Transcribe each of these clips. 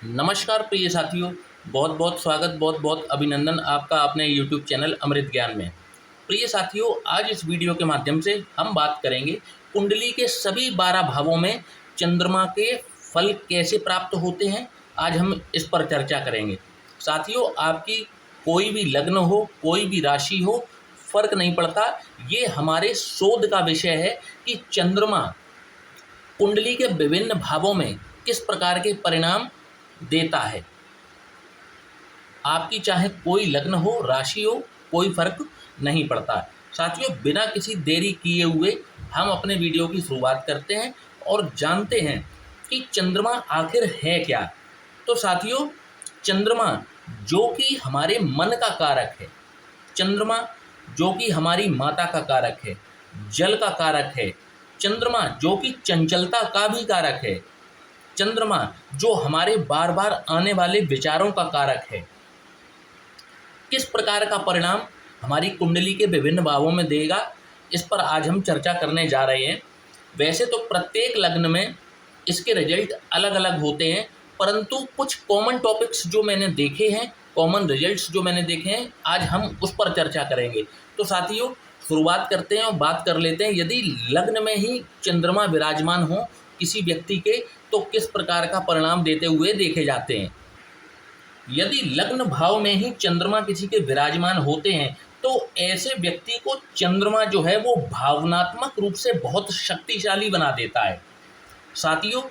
नमस्कार प्रिय साथियों, बहुत बहुत स्वागत, बहुत बहुत अभिनंदन आपका अपने YouTube चैनल अमृत ज्ञान में। प्रिय साथियों, आज इस वीडियो के माध्यम से हम बात करेंगे कुंडली के सभी 12 भावों में चंद्रमा के फल कैसे प्राप्त होते हैं। आज हम इस पर चर्चा करेंगे। साथियों, आपकी कोई भी लग्न हो, कोई भी राशि हो, फर्क नहीं पड़ता। ये हमारे शोध का विषय है कि चंद्रमा कुंडली के विभिन्न भावों में किस प्रकार के परिणाम देता है। आपकी चाहे कोई लग्न हो, राशि हो, कोई फर्क नहीं पड़ता। साथियों, बिना किसी देरी किए हुए हम अपने वीडियो की शुरुआत करते हैं और जानते हैं कि चंद्रमा आखिर है क्या। तो साथियों, चंद्रमा जो कि हमारे मन का कारक है, चंद्रमा जो कि हमारी माता का कारक है, जल का कारक है, चंद्रमा जो कि चंचलता का भी कारक है, चंद्रमा जो हमारे बार बार आने वाले विचारों का कारक है, किस प्रकार का परिणाम हमारी कुंडली के विभिन्न भावों में देगा, इस पर आज हम चर्चा करने जा रहे हैं। वैसे तो प्रत्येक लग्न में इसके रिजल्ट अलग अलग होते हैं, परंतु कुछ कॉमन टॉपिक्स जो मैंने देखे हैं, कॉमन रिजल्ट्स जो मैंने देखे हैं, आज हम उस पर चर्चा करेंगे। तो साथियों, शुरुआत करते हैं और बात कर लेते हैं। यदि लग्न में ही चंद्रमा विराजमान हो किसी व्यक्ति के, तो किस प्रकार का परिणाम देते हुए देखे जाते हैं। यदि लग्न भाव में ही चंद्रमा किसी के विराजमान होते हैं, तो ऐसे व्यक्ति को चंद्रमा जो है वो भावनात्मक रूप से बहुत शक्तिशाली बना देता है। साथियों,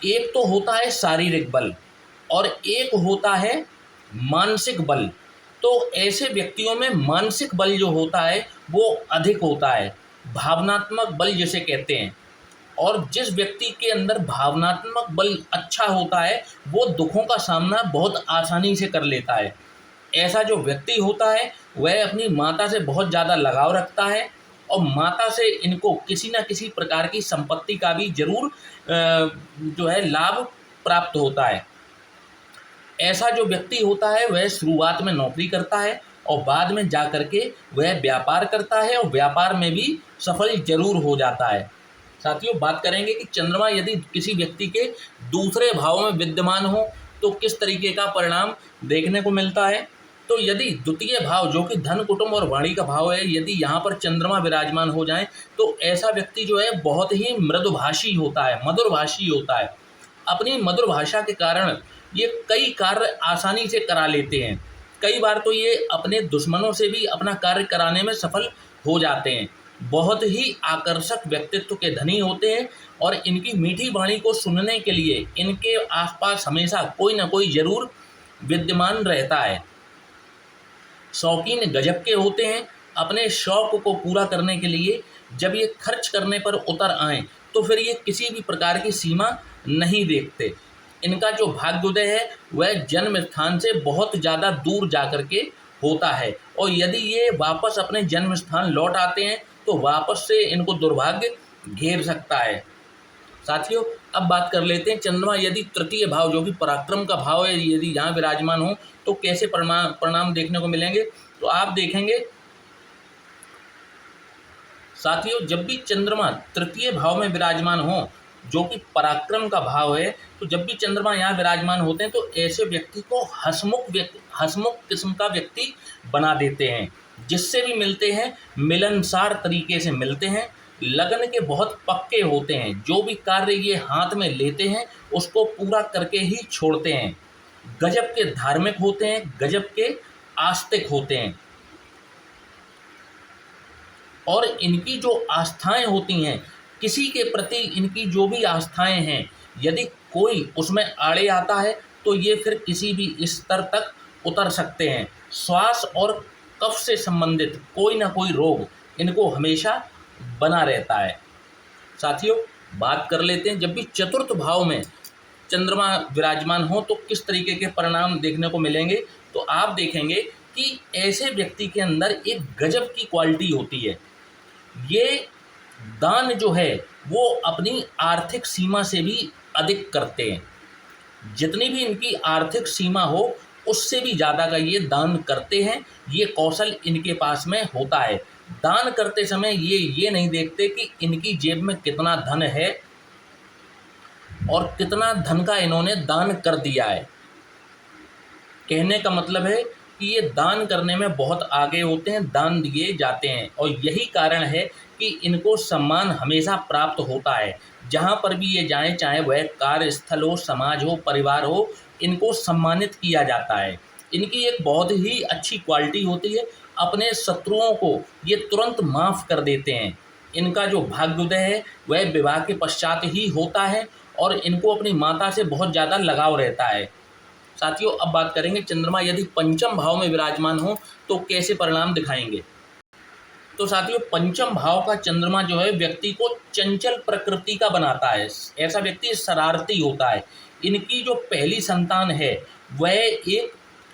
एक तो होता है शारीरिक बल और एक होता है मानसिक बल। तो ऐसे व्यक्तियों में मानसिक बल जो होता है वो अधिक होता है, भावनात्मक बल जिसे कहते हैं। और जिस व्यक्ति के अंदर भावनात्मक बल अच्छा होता है, वो दुखों का सामना बहुत आसानी से कर लेता है। ऐसा जो व्यक्ति होता है वह अपनी माता से बहुत ज़्यादा लगाव रखता है और माता से इनको किसी न किसी प्रकार की संपत्ति का भी जरूर जो है लाभ प्राप्त होता है। ऐसा जो व्यक्ति होता है वह शुरुआत में नौकरी करता है और बाद में जा कर के वह व्यापार करता है और व्यापार में भी सफल जरूर हो जाता है। साथियों, बात करेंगे कि चंद्रमा यदि किसी व्यक्ति के दूसरे भाव में विद्यमान हो तो किस तरीके का परिणाम देखने को मिलता है। तो यदि द्वितीय भाव जो कि धन, कुटुंब और वाणी का भाव है, यदि यहाँ पर चंद्रमा विराजमान हो जाए तो ऐसा व्यक्ति जो है बहुत ही मृदुभाषी होता है, मधुरभाषी होता है। अपनी मधुर भाषा के कारण ये कई कार्य आसानी से करा लेते हैं। कई बार तो ये अपने दुश्मनों से भी अपना कार्य कराने में सफल हो जाते हैं। बहुत ही आकर्षक व्यक्तित्व के धनी होते हैं और इनकी मीठी वाणी को सुनने के लिए इनके आसपास हमेशा कोई ना कोई जरूर विद्यमान रहता है। शौकीन गजब के होते हैं। अपने शौक को पूरा करने के लिए जब ये खर्च करने पर उतर आएँ तो फिर ये किसी भी प्रकार की सीमा नहीं देखते। इनका जो भाग्योदय है वह जन्म स्थान से बहुत ज़्यादा दूर जा कर के होता है और यदि ये वापस अपने जन्म स्थान लौट आते हैं तो वापस से इनको दुर्भाग्य घेर सकता है। साथियों, अब बात कर लेते हैं चंद्रमा यदि तृतीय भाव जो कि पराक्रम का भाव है, यदि यहाँ विराजमान हो तो कैसे परिणाम देखने को मिलेंगे। तो आप देखेंगे साथियों, जब भी चंद्रमा तृतीय भाव में विराजमान हो जो कि पराक्रम का भाव है, तो जब भी चंद्रमा यहाँ विराजमान होते हैं तो ऐसे व्यक्ति को हंसमुख किस्म का व्यक्ति बना देते हैं। जिससे भी मिलते हैं मिलनसार तरीके से मिलते हैं। लगन के बहुत पक्के होते हैं। जो भी कार्य ये हाथ में लेते हैं उसको पूरा करके ही छोड़ते हैं। गजब के धार्मिक होते हैं, गजब के आस्तिक होते हैं और इनकी जो आस्थाएं होती हैं, किसी के प्रति इनकी जो भी आस्थाएं हैं, यदि कोई उसमें आड़े आता है तो ये फिर किसी भी स्तर तक उतर सकते हैं। श्वास और कफ से संबंधित कोई ना कोई रोग इनको हमेशा बना रहता है। साथियों, बात कर लेते हैं जब भी चतुर्थ भाव में चंद्रमा विराजमान हो तो किस तरीके के परिणाम देखने को मिलेंगे। तो आप देखेंगे कि ऐसे व्यक्ति के अंदर एक गजब की क्वालिटी होती है। ये दान जो है वो अपनी आर्थिक सीमा से भी अधिक करते हैं। जितनी भी इनकी आर्थिक सीमा हो उससे भी ज़्यादा का ये दान करते हैं। ये कौशल इनके पास में होता है। दान करते समय ये नहीं देखते कि इनकी जेब में कितना धन है और कितना धन का इन्होंने दान कर दिया है। कहने का मतलब है कि ये दान करने में बहुत आगे होते हैं, दान दिए जाते हैं, और यही कारण है कि इनको सम्मान हमेशा प्राप्त होता है। जहाँ पर भी ये जाएँ, चाहे वह कार्यस्थल हो, समाज हो, परिवार हो, इनको सम्मानित किया जाता है। इनकी एक बहुत ही अच्छी क्वालिटी होती है, अपने शत्रुओं को ये तुरंत माफ़ कर देते हैं। इनका जो भाग्योदय है वह विवाह के पश्चात ही होता है, और इनको अपनी माता से बहुत ज़्यादा लगाव रहता है। साथियों, अब बात करेंगे चंद्रमा यदि पंचम भाव में विराजमान हो तो कैसे परिणाम दिखाएंगे। तो साथियों, पंचम भाव का चंद्रमा जो है व्यक्ति को चंचल प्रकृति का बनाता है। ऐसा व्यक्ति शरारती होता है। इनकी जो पहली संतान है वह एक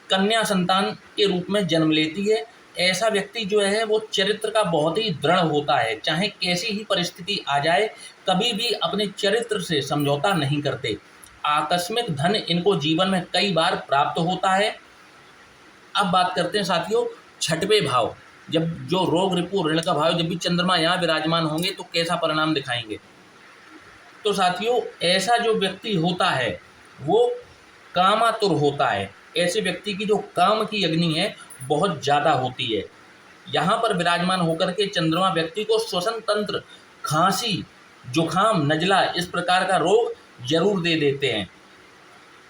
कन्या संतान के रूप में जन्म लेती है। ऐसा व्यक्ति जो है वो चरित्र का बहुत ही दृढ़ होता है, चाहे कैसी ही परिस्थिति आ जाए, कभी भी अपने चरित्र से समझौता नहीं करते। आकस्मिक धन इनको जीवन में कई बार प्राप्त होता है। अब बात करते हैं साथियों छठवें भाव, जब जो रोग रिपु ऋण का भाव, जब भी चंद्रमा यहाँ विराजमान होंगे तो कैसा परिणाम दिखाएंगे। तो साथियों, ऐसा जो व्यक्ति होता है वो कामातुर होता है। ऐसे व्यक्ति की जो काम की अग्नि है बहुत ज़्यादा होती है। यहाँ पर विराजमान होकर के चंद्रमा व्यक्ति को श्वसन तंत्र, खांसी, जुखाम, नजला इस प्रकार का रोग जरूर दे देते हैं।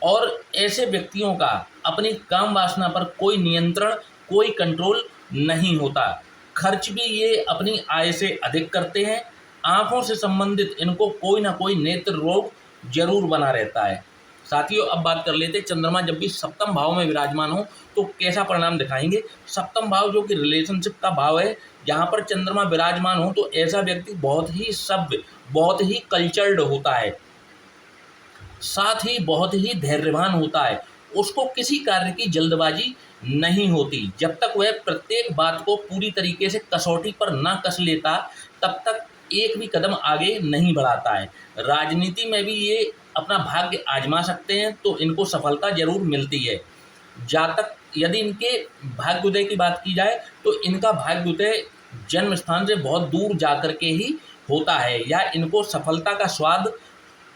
और ऐसे व्यक्तियों का अपनी काम वासना पर कोई नियंत्रण, कोई कंट्रोल नहीं होता। खर्च भी ये अपनी आय से अधिक करते हैं। आँखों से संबंधित इनको कोई ना कोई नेत्र रोग जरूर बना रहता है। साथियों, अब बात कर लेते हैं चंद्रमा जब भी सप्तम भाव में विराजमान हो तो कैसा परिणाम दिखाएंगे। सप्तम भाव जो कि रिलेशनशिप का भाव है, यहाँ पर चंद्रमा विराजमान हो तो ऐसा व्यक्ति बहुत ही सभ्य, बहुत ही कल्चर्ड होता है, साथ ही बहुत ही धैर्यवान होता है। उसको किसी कार्य की जल्दबाजी नहीं होती। जब तक वह प्रत्येक बात को पूरी तरीके से कसौटी पर ना कस लेता, तब तक एक भी कदम आगे नहीं बढ़ाता है। राजनीति में भी ये अपना भाग्य आजमा सकते हैं तो इनको सफलता जरूर मिलती है। जातक यदि इनके भाग्योदय की बात की जाए तो इनका भाग्योदय जन्म स्थान से बहुत दूर जाकर के ही होता है, या इनको सफलता का स्वाद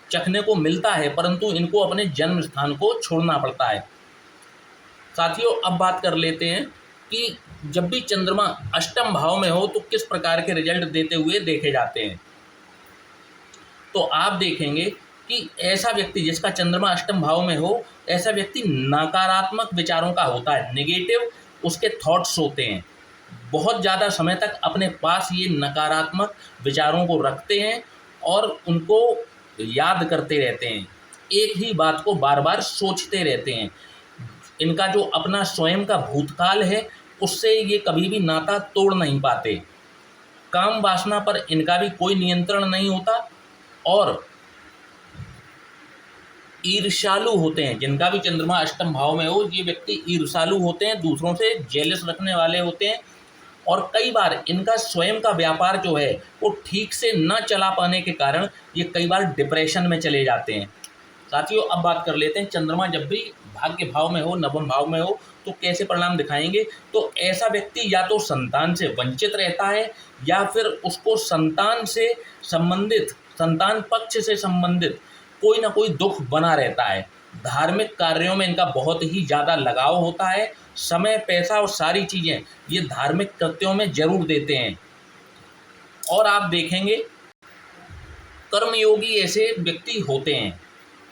चखने को मिलता है, परंतु इनको अपने जन्म स्थान को छोड़ना पड़ता है। साथियों, अब बात कर लेते हैं कि जब भी चंद्रमा अष्टम भाव में हो तो किस प्रकार के रिजल्ट देते हुए देखे जाते हैं। तो आप देखेंगे कि ऐसा व्यक्ति जिसका चंद्रमा अष्टम भाव में हो, ऐसा व्यक्ति नकारात्मक विचारों का होता है, नेगेटिव उसके थॉट्स होते हैं। बहुत ज़्यादा समय तक अपने पास ये नकारात्मक विचारों को रखते हैं और उनको याद करते रहते हैं, एक ही बात को बार बार सोचते रहते हैं। इनका जो अपना स्वयं का भूतकाल है उससे ये कभी भी नाता तोड़ नहीं पाते। काम वासना पर इनका भी कोई नियंत्रण नहीं होता, और ईर्ष्यालु होते हैं। जिनका भी चंद्रमा अष्टम भाव में हो, ये व्यक्ति ईर्ष्यालु होते हैं, दूसरों से जेलस रखने वाले होते हैं, और कई बार इनका स्वयं का व्यापार जो है वो ठीक से न चला पाने के कारण ये कई बार डिप्रेशन में चले जाते हैं। साथियों, अब बात कर लेते हैं चंद्रमा जब भी भाग्य भाव में हो, नवम भाव में हो तो कैसे परिणाम दिखाएंगे। तो ऐसा व्यक्ति या तो संतान से वंचित रहता है, या फिर उसको संतान से संबंधित, संतान पक्ष से संबंधित कोई ना कोई दुख बना रहता है। धार्मिक कार्यों में इनका बहुत ही ज़्यादा लगाव होता है। समय, पैसा और सारी चीज़ें ये धार्मिक कृत्यों में जरूर देते हैं। और आप देखेंगे कर्मयोगी ऐसे व्यक्ति होते हैं,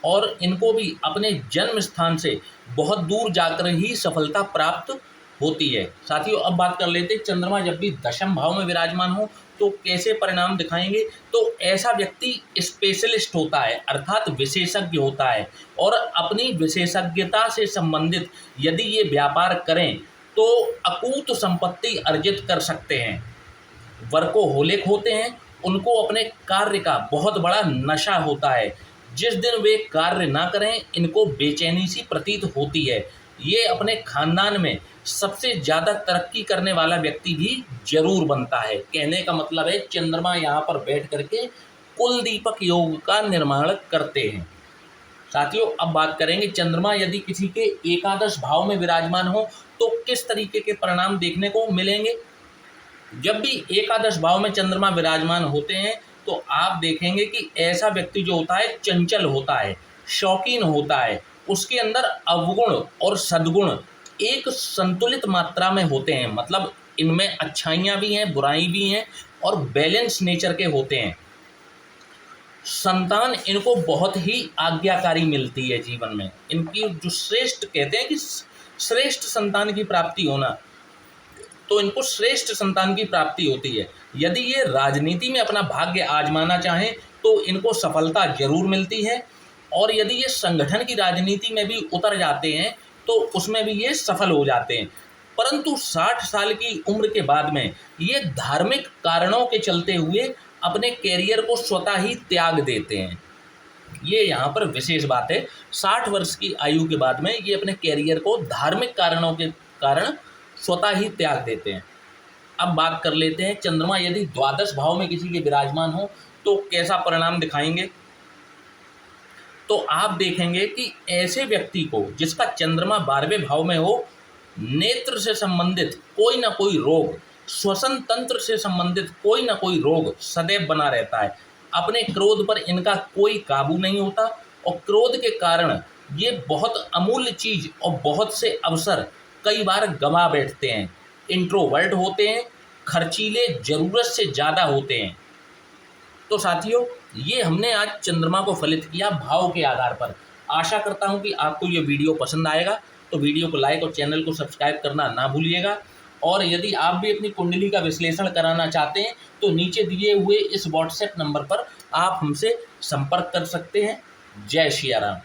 और इनको भी अपने जन्म स्थान से बहुत दूर जाकर ही सफलता प्राप्त होती है। साथियों, अब बात कर लेते हैं चंद्रमा जब भी दशम भाव में विराजमान हो तो कैसे परिणाम दिखाएंगे। तो ऐसा व्यक्ति स्पेशलिस्ट होता है, अर्थात विशेषज्ञ होता है, और अपनी विशेषज्ञता से संबंधित यदि ये व्यापार करें तो अकूत संपत्ति अर्जित कर सकते हैं। वर्कोहोलिक होते हैं, उनको अपने कार्य का बहुत बड़ा नशा होता है। जिस दिन वे कार्य ना करें इनको बेचैनी सी प्रतीत होती है। ये अपने खानदान में सबसे ज़्यादा तरक्की करने वाला व्यक्ति भी जरूर बनता है। कहने का मतलब है चंद्रमा यहाँ पर बैठ करके कुल दीपक योग का निर्माण करते हैं। साथियों, अब बात करेंगे चंद्रमा यदि किसी के एकादश भाव में विराजमान हो तो किस तरीके के परिणाम देखने को मिलेंगे। जब भी एकादश भाव में चंद्रमा विराजमान होते हैं तो आप देखेंगे कि ऐसा व्यक्ति जो होता है चंचल होता है, शौकीन होता है, उसके अंदर अवगुण और सद्गुण एक संतुलित मात्रा में होते हैं, मतलब इनमें अच्छाइयाँ भी हैं, बुराई भी हैं और बैलेंस नेचर के होते हैं। संतान इनको बहुत ही आज्ञाकारी मिलती है जीवन में। इनकी जो श्रेष्ठ कहते हैं कि श्रेष्ठ संतान की प्राप्ति होना, तो इनको श्रेष्ठ संतान की प्राप्ति होती है। यदि ये राजनीति में अपना भाग्य आजमाना चाहें तो इनको सफलता जरूर मिलती है, और यदि ये संगठन की राजनीति में भी उतर जाते हैं तो उसमें भी ये सफल हो जाते हैं। परंतु 60 साल की उम्र के बाद में ये धार्मिक कारणों के चलते हुए अपने कैरियर को स्वतः ही त्याग देते हैं। ये यहाँ पर विशेष बात है। 60 वर्ष की आयु के बाद में ये अपने कैरियर को धार्मिक कारणों के कारण स्वतः ही त्याग देते हैं। अब बात कर लेते हैं, चंद्रमा यदि द्वादश भाव में किसी के विराजमान हो तो कैसा परिणाम दिखाएंगे। तो आप देखेंगे कि ऐसे व्यक्ति को जिसका चंद्रमा 12वें भाव में हो, नेत्र से संबंधित कोई ना कोई रोग, श्वसन तंत्र से संबंधित कोई ना कोई रोग सदैव बना रहता है। अपने क्रोध पर इनका कोई काबू नहीं होता और क्रोध के कारण ये बहुत अमूल्य चीज और बहुत से अवसर कई बार गंवा बैठते हैं। इंट्रोवर्ट होते हैं, खर्चीले जरूरत से ज़्यादा होते हैं। तो साथियों, ये हमने आज चंद्रमा को फलित किया भाव के आधार पर। आशा करता हूँ कि आपको ये वीडियो पसंद आएगा, तो वीडियो को लाइक और चैनल को सब्सक्राइब करना ना भूलिएगा। और यदि आप भी अपनी कुंडली का विश्लेषण कराना चाहते हैं तो नीचे दिए हुए इस व्हाट्सएप नंबर पर आप हमसे संपर्क कर सकते हैं। जय श्री राम।